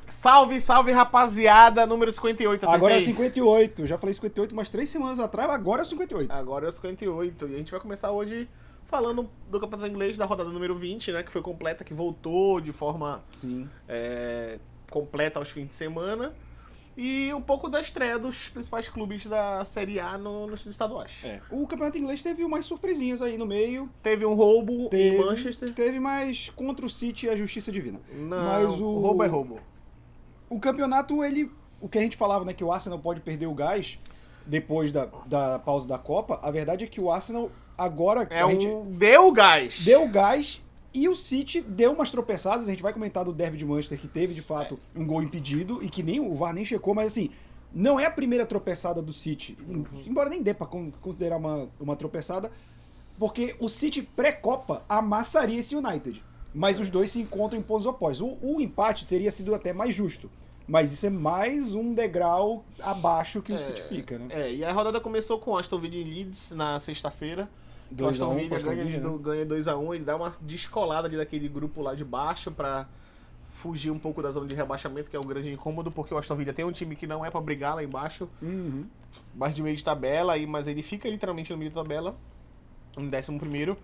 Salve, salve, rapaziada, número 58. Acertei? Agora é 58. Já falei 58 umas 3 semanas atrás, agora é 58. Agora é 58. E a gente vai começar hoje falando do Campeonato Inglês da rodada número 20, né? Que foi completa, que voltou de forma Sim. completa aos fins de semana. E um pouco da estreia dos principais clubes da Série A nos estaduais. O campeonato inglês teve umas surpresinhas aí no meio. Teve um roubo em Manchester. Teve, mas contra o City a justiça divina. Não, mas o roubo é roubo. O campeonato, o que a gente falava, né, que o Arsenal pode perder o gás depois da pausa da Copa, a verdade é que o Arsenal agora... Deu gás. Deu gás e o City deu umas tropeçadas. A gente vai comentar do derby de Manchester, que teve, de fato, um gol impedido e que nem o VAR nem checou, mas assim, não é a primeira tropeçada do City, embora nem dê pra considerar uma tropeçada, porque o City pré-Copa amassaria esse United. Mas os dois se encontram em pontos opostos. O empate teria sido até mais justo. Mas isso é mais um degrau abaixo que o City fica, né? E a rodada começou com o Aston Villa e Leeds na sexta-feira. O Aston Villa ganha 2x1, ele dá uma descolada ali daquele grupo lá de baixo pra fugir um pouco da zona de rebaixamento, que é um grande incômodo, porque o Aston Villa tem um time que não é pra brigar lá embaixo, mais de meio de tabela, mas ele fica literalmente no meio da tabela, em 11º.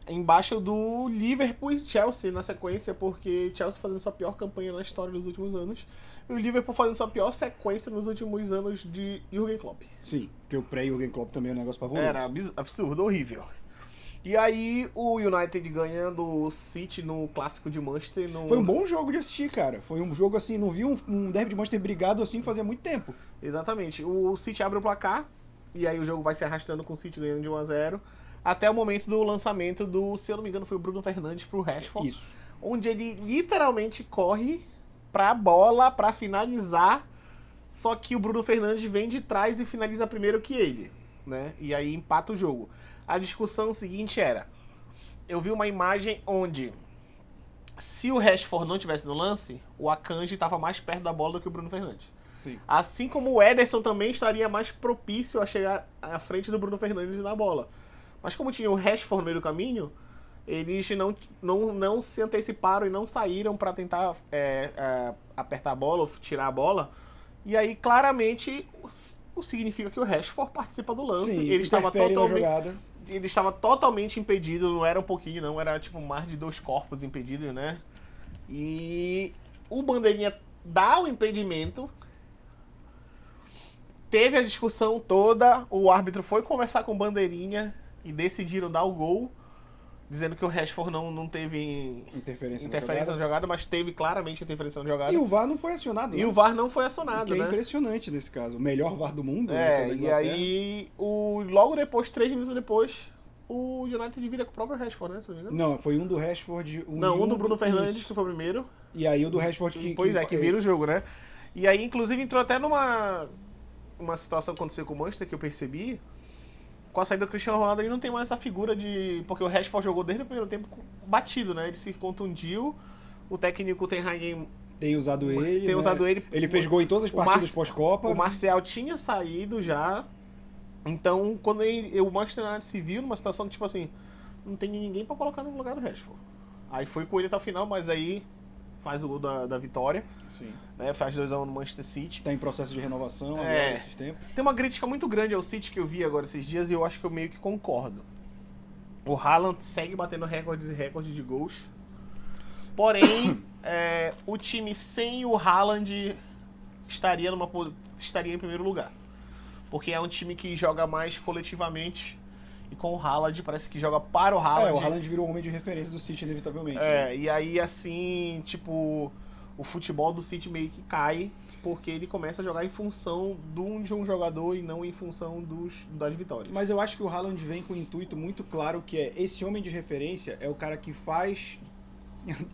Embaixo do Liverpool e Chelsea na sequência, porque Chelsea fazendo sua pior campanha na história dos últimos anos e o Liverpool fazendo sua pior sequência nos últimos anos de Jürgen Klopp. Sim, porque o pré-Jürgen Klopp também é um negócio pavoroso. Era absurdo, horrível. E aí o United ganha do City no clássico de Manchester. Foi um bom jogo de assistir, cara. Foi um jogo assim, não vi um derby de Manchester brigado assim fazia muito tempo. Exatamente. O City abre o placar e aí o jogo vai se arrastando com o City ganhando de 1-0. Até o momento do lançamento do, se eu não me engano, foi o Bruno Fernandes pro Rashford. Isso. Onde ele literalmente corre pra bola, pra finalizar, só que o Bruno Fernandes vem de trás e finaliza primeiro que ele, né? E aí empata o jogo. A discussão seguinte era, eu vi uma imagem onde, se o Rashford não tivesse no lance, o Akanji estava mais perto da bola do que o Bruno Fernandes. Sim. Assim como o Ederson também estaria mais propício a chegar à frente do Bruno Fernandes na bola. Mas como tinha o Rashford no meio do caminho, eles não se anteciparam e não saíram para tentar apertar a bola ou tirar a bola. E aí, claramente, o significa que o Rashford participa do lance. Sim, ele estava jogada. totalmente impedido, não era um pouquinho, não. Era tipo mais de 2 corpos impedidos, né? E o bandeirinha dá o impedimento. Teve a discussão toda, o árbitro foi conversar com o bandeirinha e decidiram dar o gol, dizendo que o Rashford não teve interferência na jogada, mas teve claramente interferência na jogada. E o VAR não foi acionado. E o VAR não foi acionado, que né? é impressionante nesse caso. O melhor VAR do mundo. E aí, logo depois, 3 minutos depois, o United vira com o próprio Rashford, né? Se não me engano. Não, foi um do Rashford. Um do Bruno Fernandes, que foi o primeiro. E aí o do Rashford que vira o jogo, né? E aí, inclusive, entrou até numa situação que aconteceu com o Manchester, que eu percebi. Com a saída do Cristiano Ronaldo, ele não tem mais essa figura de... Porque o Rashford jogou desde o primeiro tempo batido, né? Ele se contundiu, o técnico Ten Hag tem usado ele. Ele fez gol em todas as partidas pós-Copa. O Martial tinha saído já. Então, quando o Manchester United se viu numa situação tipo assim, não tem ninguém pra colocar no lugar do Rashford. Aí foi com ele até o final, mas aí faz o gol da vitória. Sim. Né? Faz 2-1 no Manchester City. Tá em processo de renovação agora nesses tempos. Tem uma crítica muito grande ao City que eu vi agora esses dias e eu acho que eu meio que concordo. O Haaland segue batendo recordes e recordes de gols. Porém, o time sem o Haaland estaria em primeiro lugar. Porque é um time que joga mais coletivamente e com o Haaland parece que joga para o Haaland. O Haaland virou o homem de referência do City inevitavelmente. E aí assim, tipo, o futebol do City meio que cai porque ele começa a jogar em função de um jogador e não em função das vitórias. Mas eu acho que o Haaland vem com um intuito muito claro que esse homem de referência é o cara que faz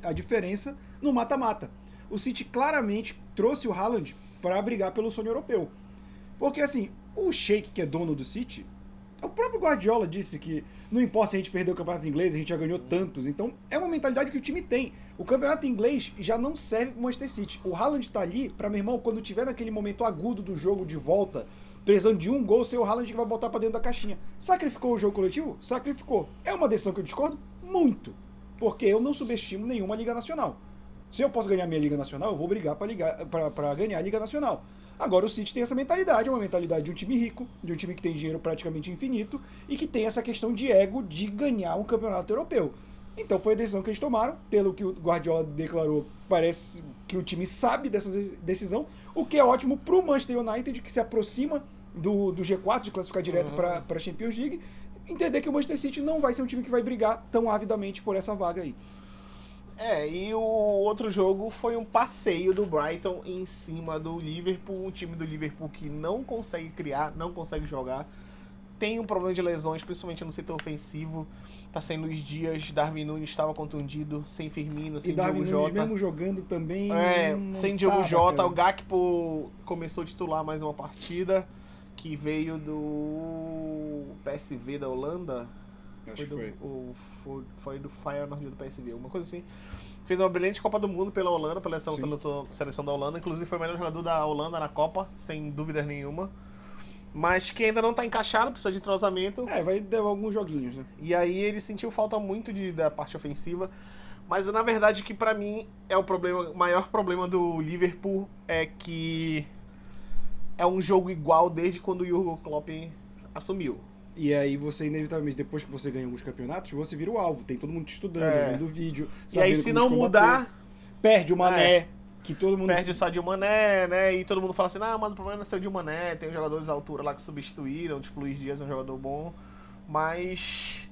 a diferença no mata-mata. O City claramente trouxe o Haaland para brigar pelo sonho europeu. Porque assim, o Sheik, que é dono do City, o próprio Guardiola disse que não importa se a gente perdeu o campeonato inglês, a gente já ganhou tantos. Então, é uma mentalidade que o time tem. O campeonato inglês já não serve pro Manchester City. O Haaland tá ali pra, meu irmão, quando tiver naquele momento agudo do jogo de volta, precisando de um gol, ser o Haaland que vai botar pra dentro da caixinha. Sacrificou o jogo coletivo? Sacrificou. É uma decisão que eu discordo? Muito. Porque eu não subestimo nenhuma Liga Nacional. Se eu posso ganhar minha Liga Nacional, eu vou brigar para ganhar a Liga Nacional. Agora o City tem essa mentalidade, é uma mentalidade de um time rico, de um time que tem dinheiro praticamente infinito e que tem essa questão de ego de ganhar um campeonato europeu. Então foi a decisão que eles tomaram, pelo que o Guardiola declarou, parece que o time sabe dessa decisão, o que é ótimo para o Manchester United, que se aproxima do G4, de classificar direto para a Champions League, entender que o Manchester City não vai ser um time que vai brigar tão avidamente por essa vaga aí. E o outro jogo foi um passeio do Brighton em cima do Liverpool, um time do Liverpool que não consegue criar, não consegue jogar, tem um problema de lesões, principalmente no setor ofensivo, tá sem Luis Dias, Darwin Núñez estava contundido, sem Firmino, sem Diogo Jota. E mesmo jogando também... sem Diogo Jota, cara. O Gakpo começou a titular mais uma partida, que veio do PSV da Holanda. Acho que foi do Feyenoord do PSV, uma coisa assim. Fez uma brilhante Copa do Mundo pela Holanda, pela seleção da Holanda. Inclusive foi o melhor jogador da Holanda na Copa, sem dúvidas nenhuma. Mas que ainda não tá encaixado, precisa de entrosamento. Vai dar alguns joguinhos, né? E aí ele sentiu falta muito da parte ofensiva. Mas na verdade que pra mim é o maior problema do Liverpool é que é um jogo igual desde quando o Jürgen Klopp assumiu. E aí você, inevitavelmente, depois que você ganha alguns campeonatos, você vira o alvo. Tem todo mundo te estudando, vendo o vídeo. E aí se não mudar... Perde o Mané, que todo mundo... Perde o Sadio Mané, né? E todo mundo fala assim, mas o problema não é o Sadio Mané, tem os jogadores à altura lá que substituíram, tipo Luis Dias é um jogador bom. Mas...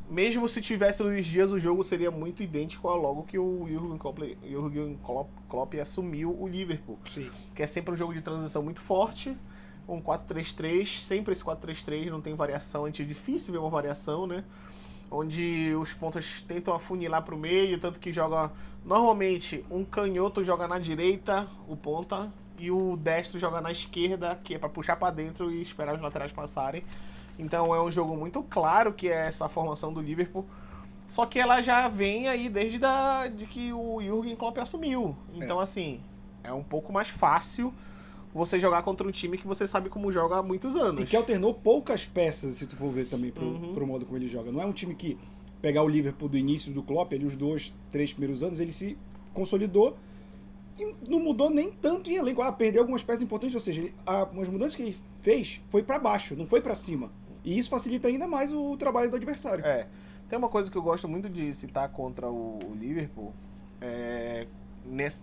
mesmo se tivesse Luis Dias, o jogo seria muito idêntico ao logo que o Jürgen Klopp assumiu o Liverpool. Sim. Que é sempre um jogo de transição muito forte. Um 4-3-3, sempre esse 4-3-3, não tem variação, é difícil ver uma variação, né? Onde os pontas tentam afunilar para o meio, tanto que joga... Normalmente, um canhoto joga na direita, o ponta, e o destro joga na esquerda, que é para puxar para dentro e esperar os laterais passarem. Então é um jogo muito claro que é essa formação do Liverpool. Só que ela já vem aí desde de que o Jürgen Klopp assumiu. Então, assim, é um pouco mais fácil você jogar contra um time que você sabe como joga há muitos anos. E que alternou poucas peças, se tu for ver também pro modo como ele joga. Não é um time que pegar o Liverpool do início do Klopp, ali os 2, 3 primeiros anos, ele se consolidou e não mudou nem tanto em elenco. Perdeu algumas peças importantes, ou seja, as mudanças que ele fez foi para baixo, não foi para cima. E isso facilita ainda mais o trabalho do adversário. Tem uma coisa que eu gosto muito de citar contra o Liverpool,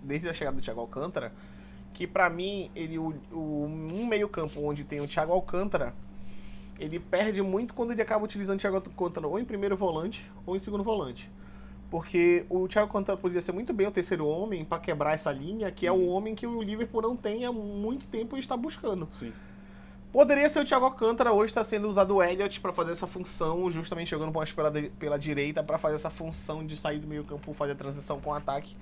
desde a chegada do Thiago Alcântara, que pra mim, um meio campo onde tem o Thiago Alcântara, ele perde muito quando ele acaba utilizando o Thiago Alcântara ou em primeiro volante ou em segundo volante. Porque o Thiago Alcântara poderia ser muito bem o terceiro homem pra quebrar essa linha, que é o homem que o Liverpool não tem há muito tempo e está buscando. Sim. Poderia ser o Thiago Alcântara, hoje está sendo usado o Elliott para fazer essa função, justamente jogando pela direita, para fazer essa função de sair do meio campo, fazer a transição com o ataque.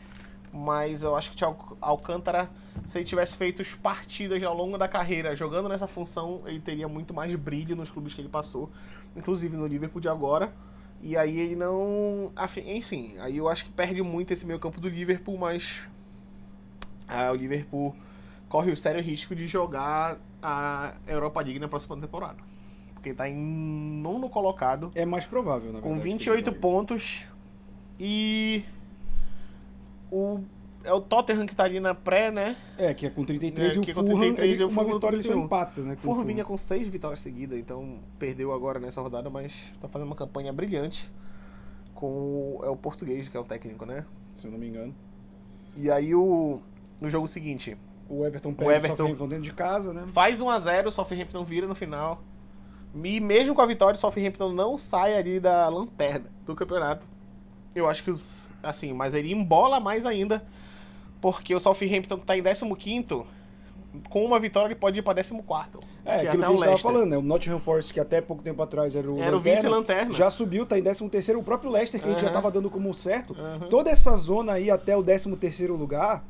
Mas eu acho que o Thiago Alcântara, se ele tivesse feito as partidas ao longo da carreira jogando nessa função, ele teria muito mais brilho nos clubes que ele passou, inclusive no Liverpool de agora. E aí ele não... Enfim, aí eu acho que perde muito esse meio campo do Liverpool, mas o Liverpool corre o sério risco de jogar a Europa League na próxima temporada. Porque ele tá em nono colocado. É mais provável, na verdade. Com 28 pontos. E é o Tottenham que tá ali na pré, né? Que é com 33 e o Fulham, uma vitória ele só empata, né? O Fulham vinha com 6 vitórias seguidas, então perdeu agora nessa rodada, mas tá fazendo uma campanha brilhante com o português, que é o técnico, né? Se eu não me engano. E aí no jogo seguinte... O Everton perde o Southampton dentro de casa, né? Faz 1-0, o Southampton vira no final. E mesmo com a vitória, o Southampton não sai ali da lanterna do campeonato. Eu acho que mas ele embola mais ainda, porque o Southampton tá em 15º, com uma vitória ele pode ir para 14º. Aquilo que a gente estava falando, né? O Nottingham Forest, que até pouco tempo atrás era o vice-lanterna, já subiu, tá em 13º. O próprio Leicester, que a gente já tava dando como certo. Toda essa zona aí até o 13º lugar,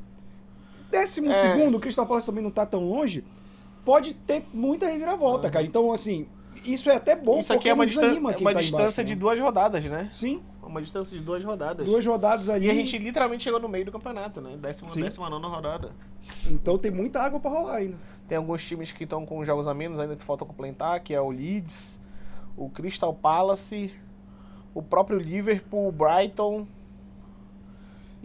12º, o Crystal Palace também não tá tão longe, pode ter muita reviravolta, cara. Então, assim, isso é até bom, isso aqui é uma distância embaixo, de 2 rodadas, né? Sim. Uma distância de 2 rodadas. 2 rodadas ali. E a gente literalmente chegou no meio do campeonato, né? 19ª rodada. Então tem muita água pra rolar ainda. Tem alguns times que estão com jogos a menos ainda que falta completar, que é o Leeds, o Crystal Palace, o próprio Liverpool, o Brighton.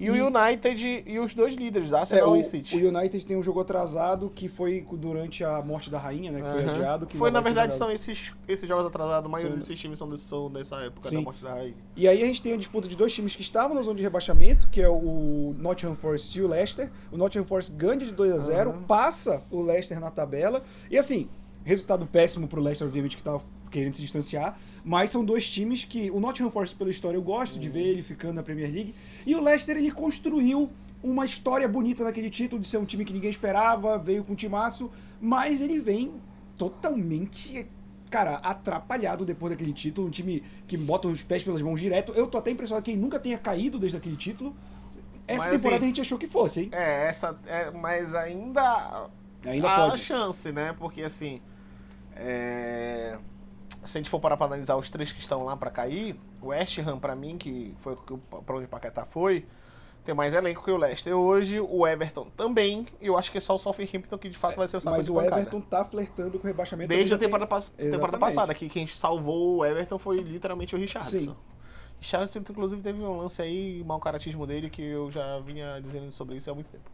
E o United e os dois líderes, Arsenal e City. O United tem um jogo atrasado que foi durante a morte da rainha, né? Que foi adiado. Que foi, na verdade, são esses jogos atrasados. A maioria desses times são dessa época, da morte da rainha. E aí a gente tem a disputa de dois times que estavam na zona de rebaixamento, que é o Nottingham Forest e o Leicester. O Nottingham Forest ganha de 2-0, passa o Leicester na tabela. E assim, resultado péssimo pro Leicester, obviamente, que tava querendo se distanciar, mas são dois times que o Nottingham Forest, pela história, eu gosto de ver ele ficando na Premier League, e o Leicester, ele construiu uma história bonita naquele título de ser um time que ninguém esperava, veio com um timaço, mas ele vem totalmente, cara, atrapalhado depois daquele título, um time que bota os pés pelas mãos direto. Eu tô até impressionado que ele nunca tenha caído desde aquele título. Essa temporada assim, a gente achou que fosse, hein? Mas ainda pode. A chance, né? Porque assim, se a gente for parar pra analisar os três que estão lá pra cair, o West Ham, pra mim, que foi pra onde o Paquetá foi, tem mais elenco que o Leicester hoje, o Everton também, e eu acho que é só o Southampton que de fato vai ser o saco de pancada. Mas o Everton tá flertando com o rebaixamento. Desde a temporada passada, que quem salvou o Everton foi literalmente o Richarlison. Sim. Richarlison, inclusive, teve um lance aí, mau caratismo dele, que eu já vinha dizendo sobre isso há muito tempo.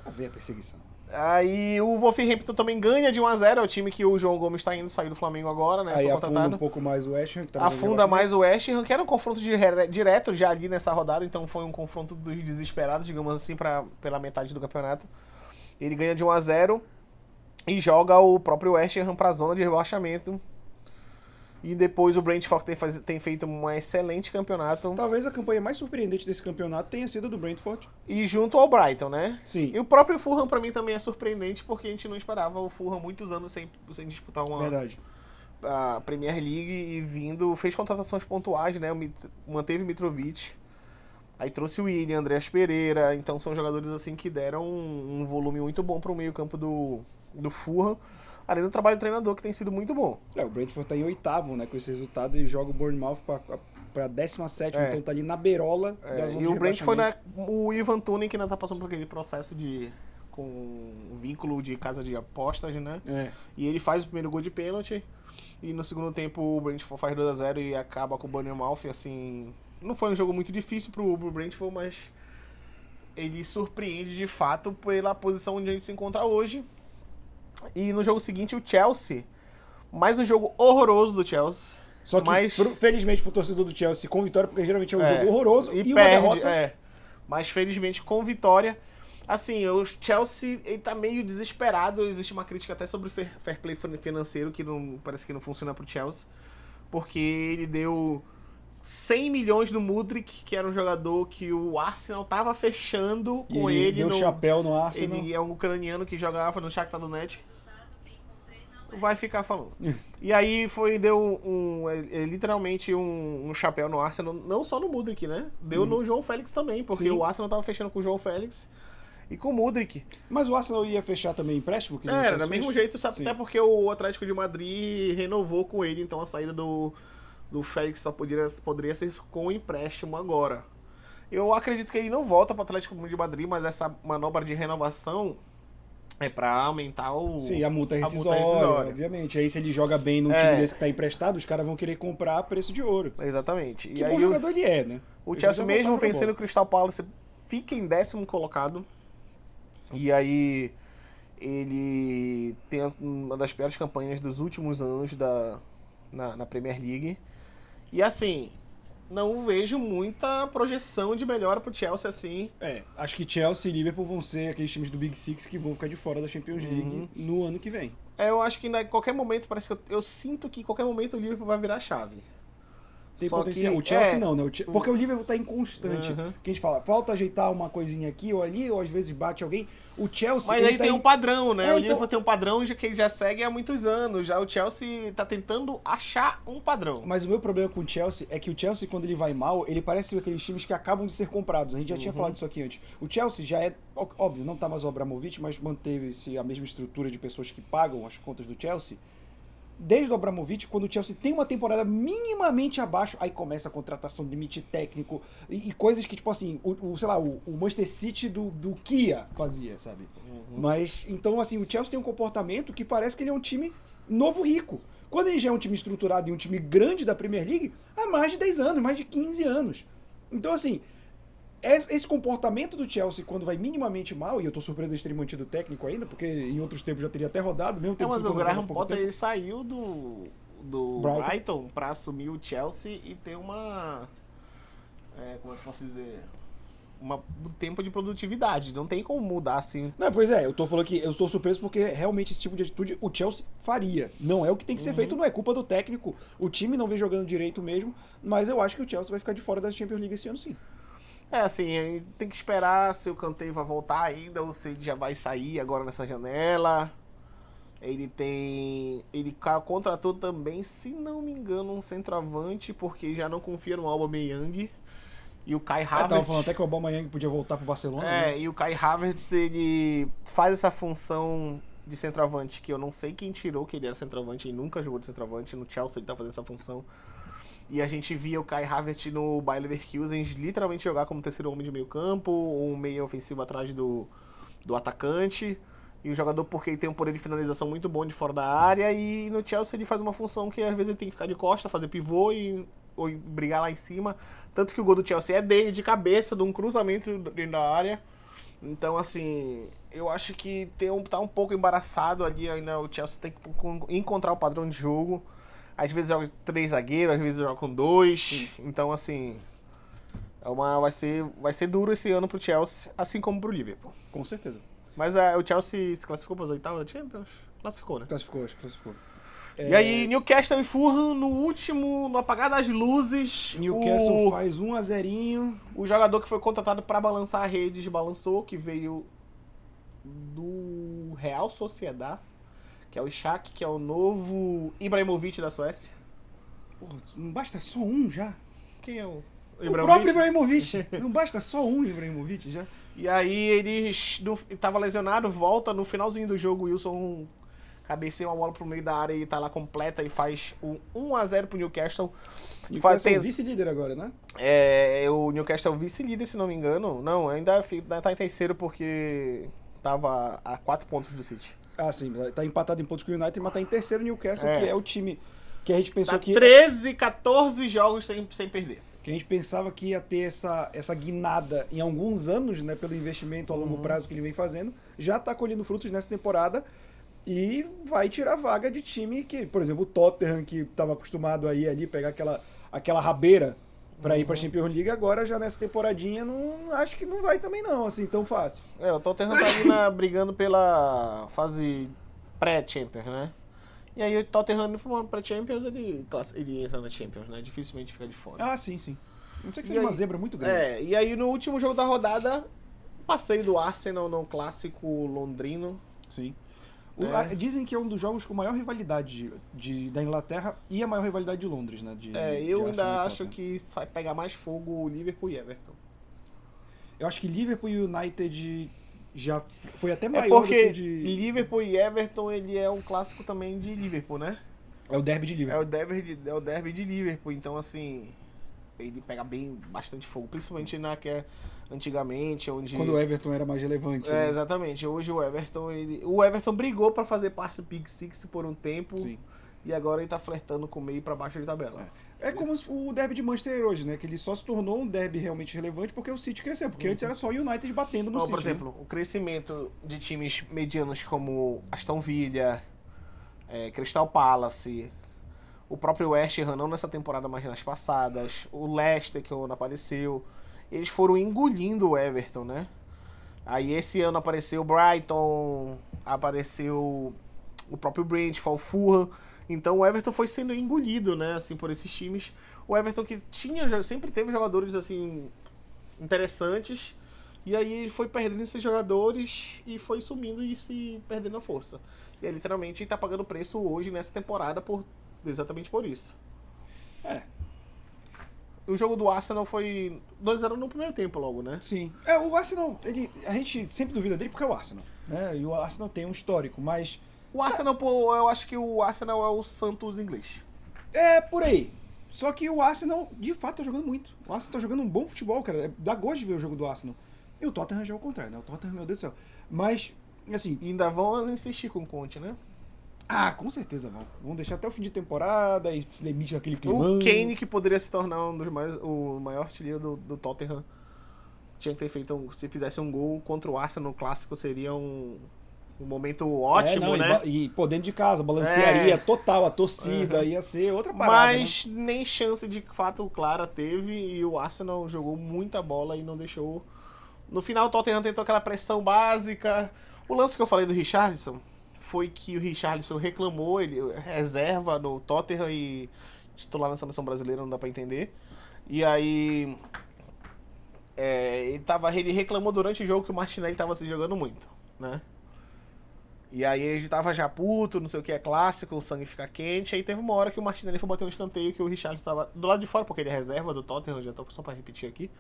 A ver a perseguição. Aí o Wolverhampton também ganha de 1-0, é o time que o João Gomes está indo sair do Flamengo agora, né? Aí afunda um pouco mais o West Ham. Afunda mais o West Ham, que era um confronto direto já ali nessa rodada, então foi um confronto dos desesperados, digamos assim, pela metade do campeonato. Ele ganha de 1-0 e joga o próprio West Ham para a zona de rebaixamento. E depois o Brentford tem feito um excelente campeonato. Talvez a campanha mais surpreendente desse campeonato tenha sido a do Brentford. E junto ao Brighton, né? Sim. E o próprio Fulham pra mim também é surpreendente, porque a gente não esperava o Fulham muitos anos sem disputar a Premier League e fez contratações pontuais, né? Manteve Mitrovic. Aí trouxe o Willian, Andreas Pereira. Então são jogadores assim que deram um volume muito bom pro meio campo do Fulham. Além do trabalho do treinador, que tem sido muito bom. O Brentford tá em 8º, né, com esse resultado, e joga o Bournemouth pra 17ª, então tá ali na beirola da zona de E o Brentford, o Ivan Toney, que ainda tá passando por aquele processo com um vínculo de casa de apostas, né? E ele faz o primeiro gol de pênalti, e no segundo tempo o Brentford faz 2-0 e acaba com o Bournemouth, assim... Não foi um jogo muito difícil pro Brentford, mas ele surpreende de fato pela posição onde a gente se encontra hoje. E no jogo seguinte, o Chelsea, mais um jogo horroroso do Chelsea. Só que, felizmente pro torcedor do Chelsea, com vitória, porque geralmente é um jogo horroroso e perde, uma derrota. Mas felizmente com vitória. Assim, o Chelsea, ele tá meio desesperado. Existe uma crítica até sobre o fair play financeiro, que parece que não funciona pro Chelsea. Porque ele deu 100 milhões no Mudryk, que era um jogador que o Arsenal tava fechando com ele. Deu chapéu no Arsenal. Ele é um ucraniano que jogava no Shakhtar Donetsk. Vai ficar falando. E aí deu literalmente um chapéu no Arsenal, não só no Mudryk, né? Deu no João Félix também, porque o Arsenal tava fechando com o João Félix e com o Mudryk. Mas o Arsenal ia fechar também empréstimo? Que era, do mesmo jeito, sabe? Até porque o Atlético de Madrid renovou com ele, então a saída do Félix só poderia ser com empréstimo agora. Eu acredito que ele não volta para o Atlético de Madrid, mas essa manobra de renovação é para aumentar a multa rescisória, obviamente. Aí se ele joga bem num time desse que tá emprestado, os caras vão querer comprar a preço de ouro. Exatamente. Que bom jogador ele é, né? O Chelsea mesmo vencendo o Crystal Palace fica em 10º colocado. E aí ele tem uma das piores campanhas dos últimos anos na Premier League. E assim, não vejo muita projeção de melhora pro Chelsea assim. Acho que Chelsea e Liverpool vão ser aqueles times do Big Six que vão ficar de fora da Champions League no ano que vem. Eu acho que em qualquer momento, parece que eu sinto que em qualquer momento o Liverpool vai virar chave. Tem potencial. O Chelsea não, né? Porque o Liverpool tá inconstante. Que a gente fala, falta ajeitar uma coisinha aqui ou ali, ou às vezes bate alguém. O Chelsea... Mas aí tem um padrão, né? O Liverpool tem um padrão que ele já segue há muitos anos. Já o Chelsea tá tentando achar um padrão. Mas o meu problema com o Chelsea é que o Chelsea, quando ele vai mal, ele parece aqueles times que acabam de ser comprados. A gente já tinha falado isso aqui antes. O Chelsea já é... Óbvio, não tá mais o Abramovich, mas manteve-se a mesma estrutura de pessoas que pagam as contas do Chelsea. Desde o Abramovich, quando o Chelsea tem uma temporada minimamente abaixo, aí começa a contratação de limite técnico e coisas que, tipo assim, o Manchester City do Kia fazia, sabe? Mas, então, assim, o Chelsea tem um comportamento que parece que ele é um time novo rico. Quando ele já é um time estruturado e um time grande da Premier League, há mais de 10 anos, mais de 15 anos. Então, assim, esse comportamento do Chelsea, quando vai minimamente mal, e eu tô surpreso de eles terem mantido o técnico ainda, porque em outros tempos já teria até rodado, mesmo tempo. Mas o Graham Potter, ele saiu do Brighton pra assumir o Chelsea e ter uma... como é que eu posso dizer? Um tempo de produtividade. Não tem como mudar assim. Não, pois é, eu tô falando que eu estou surpreso porque realmente esse tipo de atitude o Chelsea faria. Não é o que tem que ser feito, não é culpa do técnico. O time não vem jogando direito mesmo, mas eu acho que o Chelsea vai ficar de fora da Champions League esse ano, sim. Assim, tem que esperar se o Kanté vai voltar ainda ou se ele já vai sair agora nessa janela. Ele contratou também, se não me engano, um centroavante, porque já não confia no Aubameyang. E o Kai Havertz... Tava falando até que o Aubameyang podia voltar pro Barcelona. Né? E o Kai Havertz, ele faz essa função de centroavante, que eu não sei quem tirou que ele era centroavante, ele nunca jogou de centroavante, no Chelsea ele tá fazendo essa função. E a gente via o Kai Havertz no Bayer Leverkusen literalmente jogar como terceiro homem de meio campo, ou um meio ofensivo atrás do atacante. E o jogador, porque ele tem um poder de finalização muito bom de fora da área, e no Chelsea ele faz uma função que às vezes ele tem que ficar de costa, fazer pivô ou brigar lá em cima. Tanto que o gol do Chelsea é dele, de cabeça, de um cruzamento dentro da área. Então, assim, eu acho que tá um pouco embaraçado ali ainda. O Chelsea tem que encontrar o padrão de jogo. Às vezes joga 3 zagueiros, às vezes joga com 2. Sim. Então, assim, vai ser duro esse ano pro Chelsea, assim como pro Liverpool. Com certeza. Mas o Chelsea se classificou para as oitavas da Champions? Classificou, né? Classificou. E aí, Newcastle e Fulham, no apagar das luzes. Newcastle faz 1-0. O jogador que foi contratado para balançar a rede desbalançou, que veio do Real Sociedad, que é o Ishak, que é o novo Ibrahimovic da Suécia. Porra, não basta só um já? Quem é o Ibrahimovic? O próprio Ibrahimovic. Não basta só um Ibrahimovic já? E aí ele estava lesionado, volta no finalzinho do jogo, o Wilson cabeceia uma bola pro meio da área e tá lá completa e faz um 1-0 pro Newcastle. Newcastle é o vice-líder agora, né? O Newcastle é o vice-líder, se não me engano. Não, ainda tá em terceiro porque tava a 4 pontos do City. Ah, sim, tá empatado em pontos com o United, mas tá em terceiro o Newcastle, que é o time que a gente pensou que... 13, 14 jogos sem perder. Que a gente pensava que ia ter essa guinada em alguns anos, né, pelo investimento a longo prazo que ele vem fazendo, já está colhendo frutos nessa temporada e vai tirar vaga de time que, por exemplo, o Tottenham, que estava acostumado a ir ali, pegar aquela rabeira para ir para a Champions League, agora já nessa temporadinha acho que não vai também não, assim, tão fácil. O Tottenham tá ali brigando pela fase pré-Champions, né? E aí o Tottenham para Champions, ele entra na Champions, né? Dificilmente fica de fora. Ah, sim. Não sei que seja uma zebra muito grande. E aí no último jogo da rodada, passeio do Arsenal no clássico londrino. Sim. Dizem que é um dos jogos com maior rivalidade da Inglaterra e a maior rivalidade de Londres, né? Eu ainda acho que vai pegar mais fogo o Liverpool e Everton. Eu acho que Liverpool e United... já foi até maior do que porque Liverpool e Everton, ele é um clássico também de Liverpool, né? É o derby de Liverpool. É o derby de Liverpool, então assim, ele pega bastante fogo, principalmente que é antigamente, onde... Quando o Everton era mais relevante. Né? Exatamente. Hoje o Everton brigou pra fazer parte do Big Six por um tempo. Sim. E agora ele tá flertando com o meio pra baixo de tabela. É como o derby de Manchester hoje, né? Que ele só se tornou um derby realmente relevante porque o City cresceu. Porque antes era só o United batendo no City. Por exemplo, o crescimento de times medianos como Aston Villa, Crystal Palace, o próprio West Ham, não nessa temporada, mas nas passadas, o Leicester, que não apareceu, eles foram engolindo o Everton, né? Aí esse ano apareceu o Brighton, apareceu o próprio Brentford, o Fulham. Então o Everton foi sendo engolido, né, assim, por esses times. O Everton que sempre teve jogadores assim interessantes, e aí ele foi perdendo esses jogadores e foi sumindo e se perdendo a força. E aí, literalmente, ele tá pagando preço hoje nessa temporada exatamente por isso. O jogo do Arsenal foi 2-0 no primeiro tempo logo, né? Sim. O Arsenal, a gente sempre duvida dele porque é o Arsenal, né? E o Arsenal tem um histórico, mas... O Arsenal, eu acho que o Arsenal é o Santos inglês. Por aí. Só que o Arsenal, de fato, tá jogando muito. O Arsenal tá jogando um bom futebol, cara. Dá gosto de ver o jogo do Arsenal. E o Tottenham já é o contrário, né? O Tottenham, meu Deus do céu. Mas, assim... ainda vão insistir com o Conte, né? Com certeza vão. Vão deixar até o fim de temporada e se limite aquele climão. O Kane, que poderia se tornar o maior artilheiro do Tottenham, tinha que ter feito se fizesse um gol contra o Arsenal no clássico, seria um momento ótimo, né? E pô, dentro de casa, balancearia total, a torcida ia ser outra parada. Mas nem chance de fato clara teve e o Arsenal jogou muita bola e não deixou. No final o Tottenham tentou aquela pressão básica. O lance que eu falei do Richarlison foi que o Richarlison reclamou, ele reserva no Tottenham e titular na seleção brasileira, não dá pra entender. E aí ele reclamou durante o jogo que o Martinelli tava se jogando muito, né? E aí ele tava já puto, não sei o que, é clássico, o sangue fica quente. Aí teve uma hora que o Martinelli foi bater um escanteio que o Richarlison tava do lado de fora, porque ele é reserva do Tottenham, já tô só pra repetir aqui.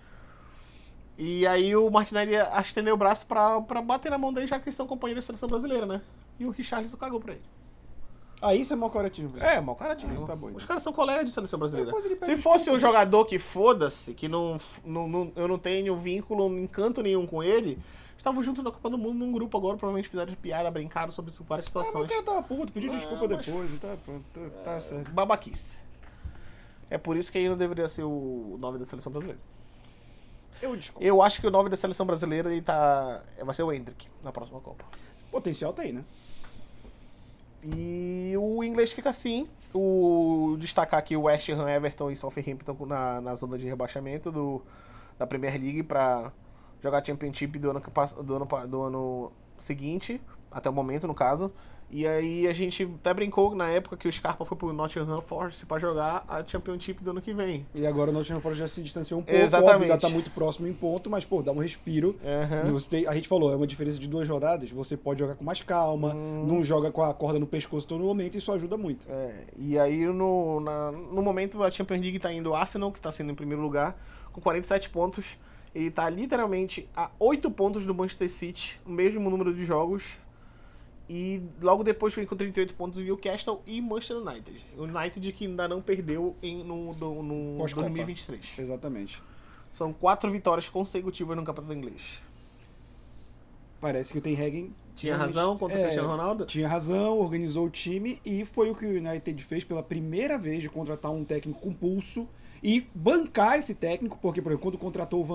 E aí o Martinelli estendeu o braço pra bater na mão dele, já que eles são companheiros da seleção brasileira, né? E o Richarlison cagou pra ele. Ah, isso é mau caratismo. Mau caratismo. Tá bom, Os caras são colegas de seleção brasileira. Se fosse um jogador que foda-se, que eu não tenho vínculo em canto nenhum com ele, estavam juntos na Copa do Mundo num grupo agora, provavelmente fizeram piada, brincaram sobre várias situações. Mas o cara tava puto, pediu desculpa depois, tá certo. Babaquice. É por isso que aí não deveria ser o nome da seleção brasileira. Eu acho que o nome da seleção brasileira vai ser o Endrick na próxima Copa. Potencial tem, né? E o inglês fica assim. Destacar aqui o West Ham, Everton e Southampton na zona de rebaixamento da Premier League para jogar Championship do ano seguinte, até o momento, no caso. E aí a gente até brincou na época que o Scarpa foi pro Nottingham Forest para jogar a Championship do ano que vem. E agora o Nottingham Forest já se distanciou um pouco, Exatamente. Óbvio, ainda tá muito próximo em ponto, mas, pô, dá um respiro. A gente falou, é uma diferença de 2 rodadas, você pode jogar com mais calma, não joga com a corda no pescoço todo momento, e isso ajuda muito. E aí no momento a Champions League tá indo o Arsenal, que tá sendo em primeiro lugar, com 47 pontos. Ele tá literalmente a 8 pontos do Manchester City, o mesmo número de jogos. E logo depois vem com 38 pontos o Newcastle e Manchester United. O United que ainda não perdeu no 2023. Exatamente. São 4 vitórias consecutivas no campeonato inglês. Parece que o Ten Hag tinha razão contra o Cristiano Ronaldo? Tinha razão, organizou o time e foi o que o United fez pela primeira vez de contratar um técnico com pulso e bancar esse técnico, porque, por exemplo, quando contratou o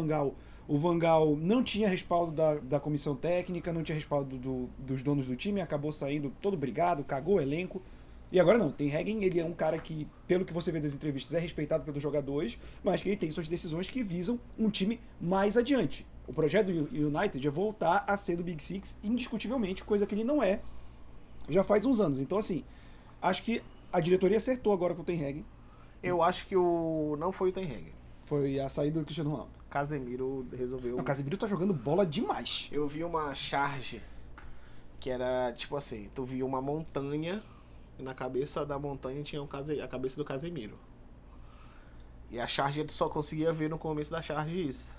Van Gaal não tinha respaldo da comissão técnica, não tinha respaldo dos donos do time, acabou saindo todo brigado, cagou o elenco. E agora não, Ten Hag, ele é um cara que, pelo que você vê das entrevistas, é respeitado pelos jogadores, mas que ele tem suas decisões que visam um time mais adiante. O projeto do United é voltar a ser do Big Six indiscutivelmente, coisa que ele não é já faz uns anos. Então, assim, acho que a diretoria acertou agora com o Ten Hag. Eu acho que não foi o Ten Hag. Foi a saída do Cristiano Ronaldo. Casemiro resolveu... O Casemiro tá jogando bola demais. Eu vi uma charge que era tipo assim, tu via uma montanha e na cabeça da montanha tinha a cabeça do Casemiro. E a charge tu só conseguia ver no começo da charge isso.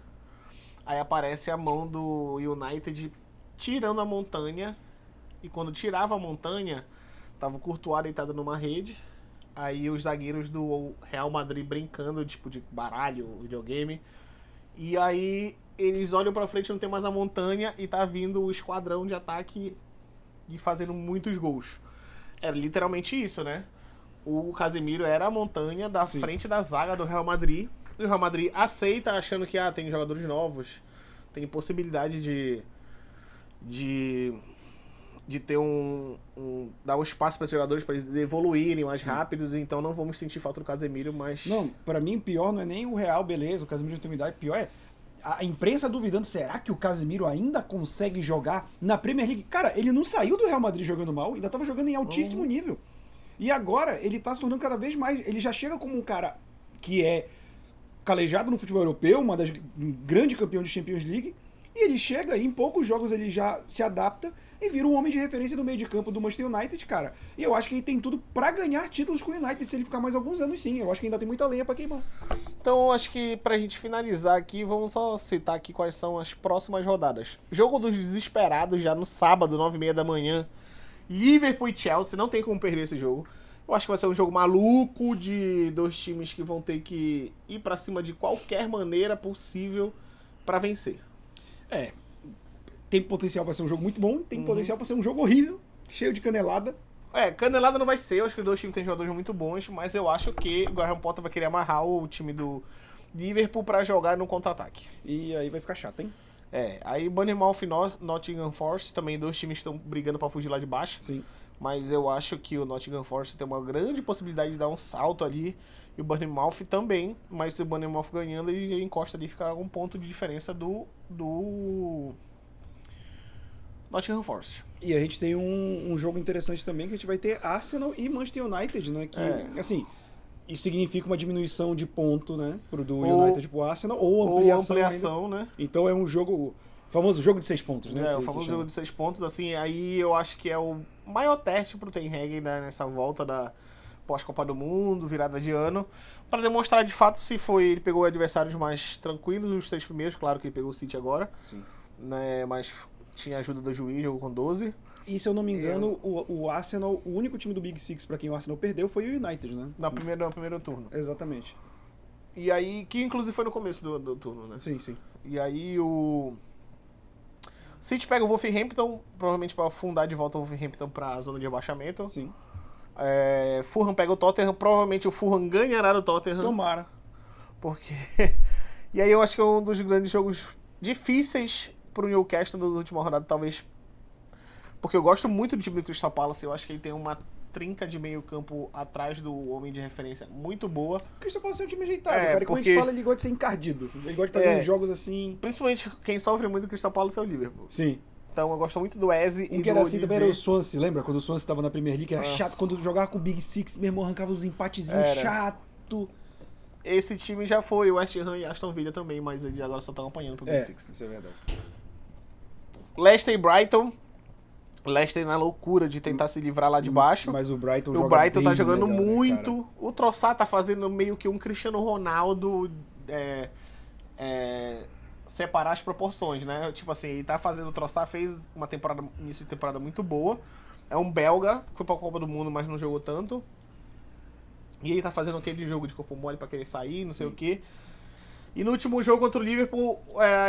Aí aparece a mão do United tirando a montanha e quando tirava a montanha tava o Courtois deitado numa rede. Aí os zagueiros do Real Madrid brincando, tipo de baralho, videogame. E aí eles olham pra frente, não tem mais a montanha e tá vindo o esquadrão de ataque e fazendo muitos gols. Era literalmente isso, né? O Casemiro era a montanha da frente da zaga do Real Madrid. E o Real Madrid aceita achando que tem jogadores novos, tem possibilidade de ter dar um espaço para os jogadores para eles evoluírem mais rápidos, então não vamos sentir falta do Casemiro, mas... Não, para mim pior não é nem o Real, beleza, o Casemiro tem uma idade, pior é a imprensa duvidando, será que o Casemiro ainda consegue jogar na Premier League? Cara, ele não saiu do Real Madrid jogando mal, ainda tava jogando em altíssimo nível. E agora ele tá se tornando cada vez mais, ele já chega como um cara que é calejado no futebol europeu, um grande campeão de Champions League, e ele chega e em poucos jogos ele já se adapta e vira um homem de referência do meio de campo do Manchester United, cara. E eu acho que ele tem tudo pra ganhar títulos com o United, se ele ficar mais alguns anos, sim. Eu acho que ainda tem muita lenha pra queimar. Então, acho que pra gente finalizar aqui, vamos só citar aqui quais são as próximas rodadas. Jogo dos desesperados, já no sábado, 9h30 da manhã. Liverpool e Chelsea, não tem como perder esse jogo. Eu acho que vai ser um jogo maluco de 2 times que vão ter que ir pra cima de qualquer maneira possível pra vencer. Tem potencial pra ser um jogo muito bom, tem potencial pra ser um jogo horrível, cheio de canelada. Canelada não vai ser, eu acho que os 2 times têm jogadores muito bons, mas eu acho que o Graham Potter vai querer amarrar o time do Liverpool pra jogar no contra-ataque. E aí vai ficar chato, hein? Aí Bournemouth e Nottingham Forest, também dois times estão brigando pra fugir lá de baixo. Sim. Mas eu acho que o Nottingham Forest tem uma grande possibilidade de dar um salto ali. E o Bournemouth também. Mas se o Bournemouth ganhando, ele encosta ali, fica um ponto de diferença do Nottingham Forest. E a gente tem um jogo interessante também, que a gente vai ter Arsenal e Manchester United, né? Que, assim, isso significa uma diminuição de ponto, né? Do United pro Arsenal, ou ampliação né? Então é um jogo... O famoso jogo de 6 pontos, né? O famoso jogo de 6 pontos, assim, aí eu acho que é o maior teste pro Ten Hag, né, nessa volta da pós-Copa do Mundo, virada de ano, para demonstrar de fato se ele pegou adversários mais tranquilos, os 3 primeiros, claro que ele pegou o City agora, Sim. Né, mas tinha ajuda do juiz, jogou com 12. E se eu não me engano, o Arsenal, o único time do Big Six para quem o Arsenal perdeu foi o United, né? No primeiro turno. Exatamente. E aí, que inclusive foi no começo do turno, né? Sim, sim. E aí o City pega o Wolverhampton, provavelmente para afundar de volta o Wolverhampton para a zona de rebaixamento. Sim. Fulham pega o Tottenham, provavelmente o Fulham ganhará do Tottenham. Tomara. Porque... E aí eu acho que é um dos grandes jogos difíceis pro Newcastle na última rodada, talvez. Porque eu gosto muito do time do Crystal Palace, eu acho que ele tem uma trinca de meio campo atrás do homem de referência muito boa. O Crystal Palace é um time ajeitado, cara. Como a gente fala, ele gosta de ser encardido. Ele gosta de fazer uns jogos assim... Principalmente quem sofre muito do Crystal Palace é o Liverpool. Sim. Então eu gosto muito do Eze e do que era assim também Olise. era o Swansea, lembra? Quando o Swansea estava na Premier League, era chato. Quando jogava com o Big Six, meu irmão arrancava uns empatezinhos chato. Esse time já foi o West Ham e Aston Villa também, mas eles agora só estão apanhando pro Big Six. Isso é verdade. Leicester e Brighton. Leicester na loucura de tentar se livrar lá de baixo. Mas o Brighton tá jogando melhor, muito. Né, o Trossard tá fazendo meio que um Cristiano Ronaldo separar as proporções, né? Tipo assim, ele tá fazendo... O Trossard fez uma início de temporada muito boa. É um belga, foi pra Copa do Mundo, mas não jogou tanto. E ele tá fazendo aquele jogo de corpo mole pra querer sair, não sei o quê. E no último jogo contra o Liverpool,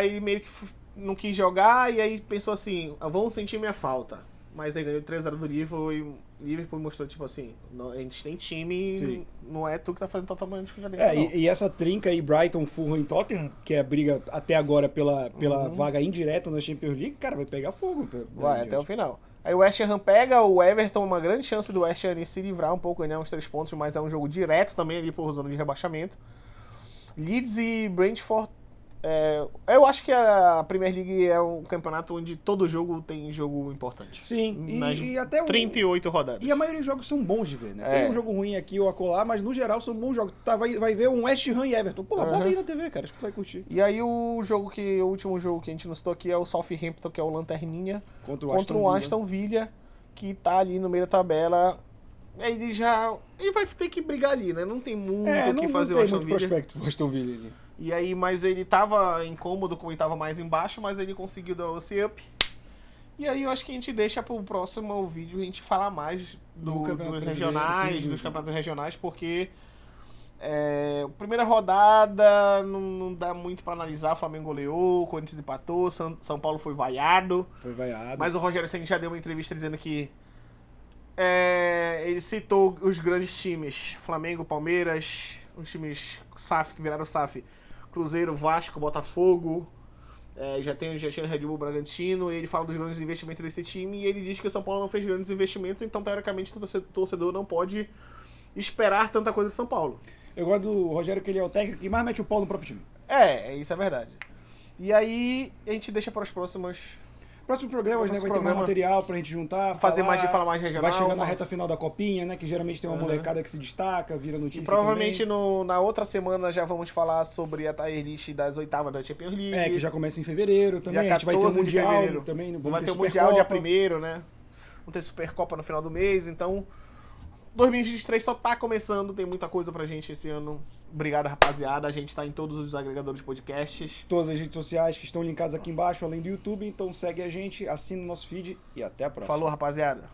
ele meio que não quis jogar e aí pensou assim, vão sentir minha falta. Mas aí ganhou 3-0 do Liverpool e o Liverpool mostrou, tipo assim, a gente tem time, não é tu que tá fazendo totalmente diferença. E essa trinca aí, Brighton, Fulham e Tottenham, que é a briga até agora pela vaga indireta na Champions League, cara, vai pegar fogo. Vai, até o final. Aí o West Ham pega o Everton, uma grande chance do West Ham se livrar um pouco, ganhar uns 3 pontos, mas é um jogo direto também ali por zona de rebaixamento. Leeds e Brentford. Eu acho que a Premier League é um campeonato onde todo jogo tem jogo importante. Sim, e até 38 rodadas. E a maioria dos jogos são bons de ver, né? Tem um jogo ruim aqui ou acolá, mas no geral são bons jogos. Vai ver um West Ham e Everton. Porra, bota aí na TV, cara, acho que tu vai curtir. E aí o último jogo que a gente não citou aqui é o Southampton, que é o Lanterninha, contra o Aston Villa, que tá ali no meio da tabela. Ele vai ter que brigar ali, né? Não tem muito o que fazer o Aston Villa. Não tem muito prospecto pro Aston Villa ali. E aí, mas ele tava incômodo como ele tava mais embaixo, mas ele conseguiu dar o up. E aí eu acho que a gente deixa pro próximo vídeo a gente falar mais dos campeonatos regionais, porque primeira rodada não dá muito pra analisar. O Flamengo goleou, o Corinthians empatou, São Paulo foi vaiado. Mas o Rogério Ceni já deu uma entrevista dizendo que ele citou os grandes times, Flamengo, Palmeiras, os times SAF que viraram SAF, Cruzeiro, Vasco, Botafogo, já tinha o Red Bull Bragantino, e ele fala dos grandes investimentos desse time, e ele diz que o São Paulo não fez grandes investimentos, então teoricamente o torcedor não pode esperar tanta coisa de São Paulo. Eu gosto do Rogério, que ele é o técnico que mais mete o pau no próprio time. Isso é verdade. E aí a gente deixa para os próximos programas, né? Vai ter mais material pra gente juntar. Falar mais regional. Vai chegar na reta final da copinha, né? Que geralmente tem uma molecada que se destaca, vira notícia. E provavelmente na outra semana já vamos falar sobre a tier list das oitavas da Champions League. Que já começa em fevereiro também. Dia a gente vai ter o Mundial também. Vai ter o Mundial dia 1º, né? Vamos ter Supercopa no final do mês, então 2023 só tá começando, tem muita coisa pra gente esse ano. Obrigado, rapaziada. A gente tá em todos os agregadores de podcasts. Todas as redes sociais que estão linkadas aqui embaixo, além do YouTube. Então segue a gente, assina o nosso feed e até a próxima. Falou, rapaziada.